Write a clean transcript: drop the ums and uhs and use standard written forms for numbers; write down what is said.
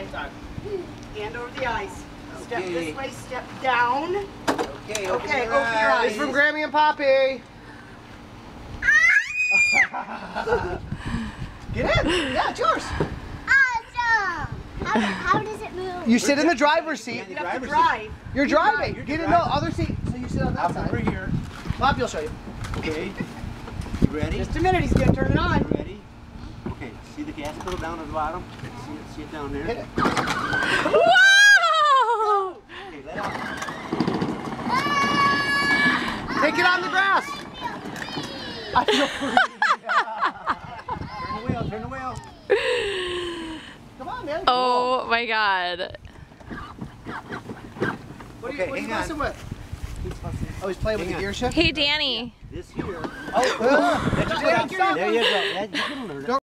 way. Hand over the eyes. Step Okay. this way, step down. Okay, Okay, open your eyes. This is from Grammy and Poppy. Get in. Yeah, it's yours. Awesome! How does it move? You sit in the driver's seat. You have to drive. You're driving. You're Get in driving. the other seat. So you sit on that I'm side. over here. Poppy will show you. Okay. You ready? Just a minute, he's gonna turn it on. You ready? Okay. See the gas pedal down at the bottom? See it down there? Hit it. Whoa! Okay, let out. Take it on the grass. I feel free. Turn the wheel, turn the wheel. Come on, man. Oh my god. What are you, Okay, what are you hang on. messing with? Oh, he's playing with Hang the on. gear shift? Hey, Danny. This here. Oh, There you go. Yeah, you can learn it.